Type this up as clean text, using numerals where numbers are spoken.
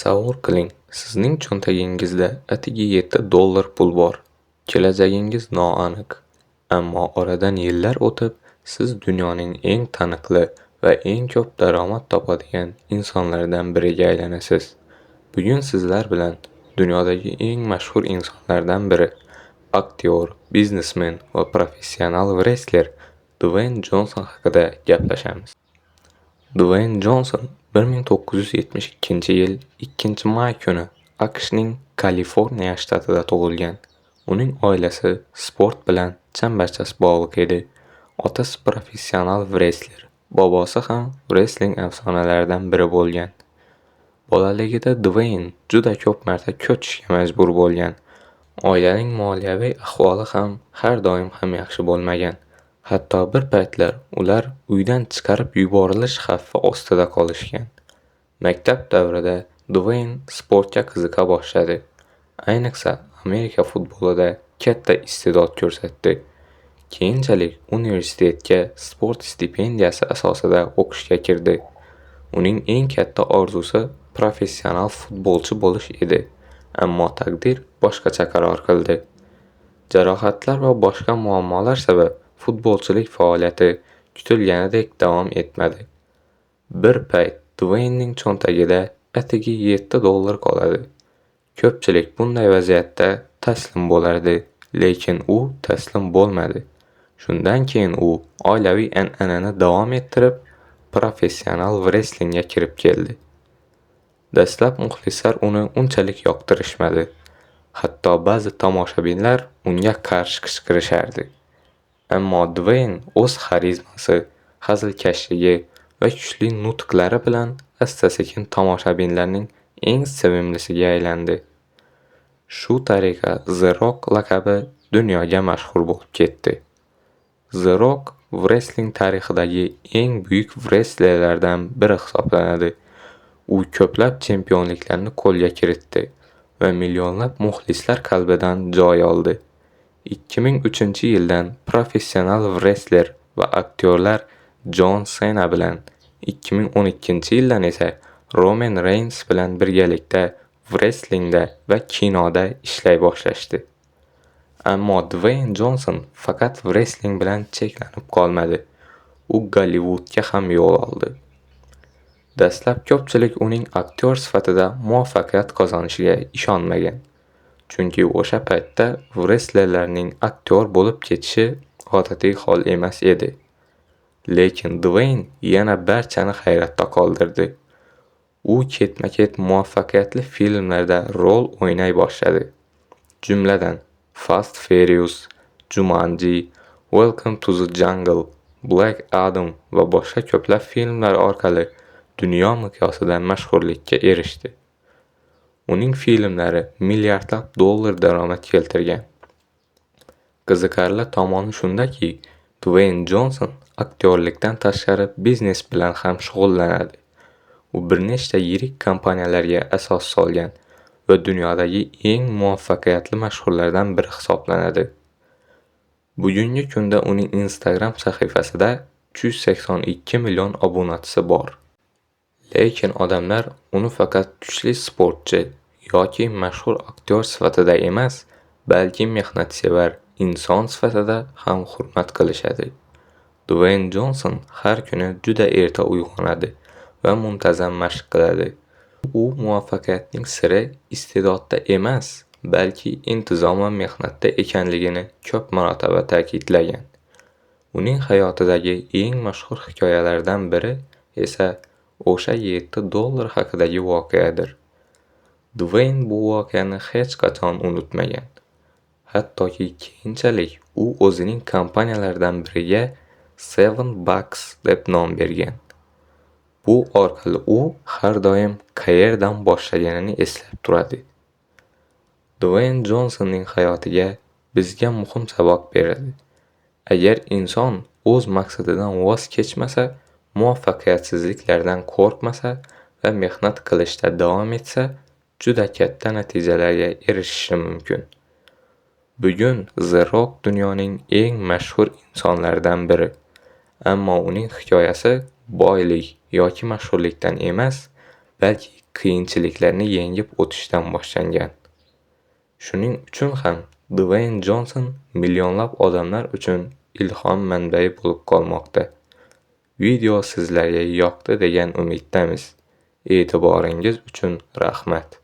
Tasavvur qiling, sizning cho'ntagingizda atigi $7 pul bor. Kelajagingiz noaniq. Ammo oradan yillar o'tib, siz dunyoning eng taniqli va eng ko'p daromad topadigan insonlardan biriga aylanasiz. Bugun sizlar bilan dunyodagi eng mashhur insonlardan biri, aktyor, biznesmen va professional wrestler Dwayne Johnson haqida gaplashamiz. Dwayne Johnson 1972-yil 2-may kuni AQShning Kaliforniya shtatida tug'ilgan. Uning oilasi sport bilan chambarchas bog'liq edi. Otasi professional wrestler, bobosi ham wrestling afsonalaridan biri bo'lgan. Bolaligida Dwayne juda ko'p marta ko'chishga majbur bo'lgan. Oilaning moliyaviy ahvoli ham har doim ham yaxshi bo'lmagan. Hatto bir paytlar ular uydan chiqarib yuborilish xavfi ostida qolishgan. Maktab davrida Dwayne sportga qiziqa boshladi. Ayniqsa Amerika futbolida katta iste'dod ko'rsatdi. Keyinchalik universitetga sport stipendiyasi asosida o'qishga kirdi. Uning eng katta orzusi professional futbolchi bo'lish edi, ammo taqdir boshqacha qaror qildi. Jarohatlar va boshqa muammolar sabab futbolchilik faoliyati kutilganidek davom etmadi. Bir payt Dwayne'ning cho'ntagida atigi $7 qoladi. Ko'pchilik bunday vaziyatda taslim bo'lardi, lekin u taslim bo'lmadi. Shundan keyin u oilaviy an'anani davom ettirib, professional wrestlingga kirib keldi. Dastlab muxlislar uni unchalik yoqtirishmadi. Hatto ba'zi tomoshabinlar unga qarshi qichqirishardi. Ammo Dwayne o'z xarizmasi, hazilkashligi va kuchli nutqlari bilan asta-sekin tomoshabinlarning eng sevimlisiga aylandi. Shu tariqa The Rock laqabi dunyoga mashhur bo'lib ketdi. The Rock wrestling tarixidagi eng buyuk wrestlerlardan biri hisoblanadi. U ko'plab chempionliklarni qo'lga kiritdi va millionlab muxlislar qalbidan joy oldi. 2003-yildan professional wrestler va aktyorlar John Cena bilan, 2012-yildan esa Roman Reigns bilan birgalikda wrestlingda va kinoda ishlay boshlashdi. Ammo Dwayne Johnson faqat wrestling bilan cheklanib qolmadi. U Gollywoodga ham yo'l oldi. Dastlab ko'pchilik uning aktyor sifatida muvaffaqiyat qozonishiga ishonmagan. Chunki o'sha paytda wrestlerlarning aktyor bo'lib ketishi odatiy hol emas edi. Lekin Dwayne yana barchani hayratda qoldirdi. U ketma-ket muvaffaqiyatli filmlarda rol o'ynay boshladi. Jumladan Fast Furious, Jumanji, Welcome to the Jungle, Black Adam va boshqa ko'plab filmlar orqali dunyo miqyosida mashhurlikka erishdi. Uning filmlari milliardlab dollar daromad keltirgan. Qiziqarli tomoni shundaki, Dwayne Johnson aktyorlikdan tashqari biznes bilan ham shug'ullanadi. U bir nechta yirik kompaniyalarga asos solgan va dunyodagi eng muvaffaqiyatli mashhurlardan biri hisoblanadi. Bugungi kunda uning Instagram sahifasida 382 million obunachisi bor. Lekin odamlar uni faqat kuchli sportchi yoki mashhur aktyor sifatida emas, balki mehnatsevar inson sifatida ham hurmat qilishadi. Dwayne Johnson har kuni juda erta uyg'onadi va muntazam mashq qiladi. U muvaffaqiyatning siri iste'dodda emas, balki intizom va mehnatda ekanligini ko'p marotaba ta'kidlagan. Uning hayotidagi eng mashhur hikoyalardan biri esa o'sha $7 haqidagi voqeadir. Dwayne bu voqeani hech qachon unutmagan. Hattoki keyinchalik u o'zining kompaniyalaridan biriga Seven Bucks deb nom bergan. Bu orqali u har doim qayerdan boshlaganini eslab turadi. Dwayne Johnsonning hayotiga bizga muhim saboq beradi. Agar inson o'z maqsadidan voz kechmasa, muvaffaqiyatsizliklardan qo'rqmasa va mehnat qilishda davom etsa, juda katta natijalarga erishishi mumkin. Bugun The Rock dunyoning eng mashhur insonlaridan biri. Ammo uning hikoyasi boylik yoki mashhurlikdan emas, balki qiyinchiliklarni yengib o'tishdan boshlangan. Shuning uchun ham Dwayne Johnson millionlab odamlar uchun ilhom manbai bo'lib qolmoqda. Video sizlarga yoqdi degan umiddamiz. E'tiboringiz uchun rahmat.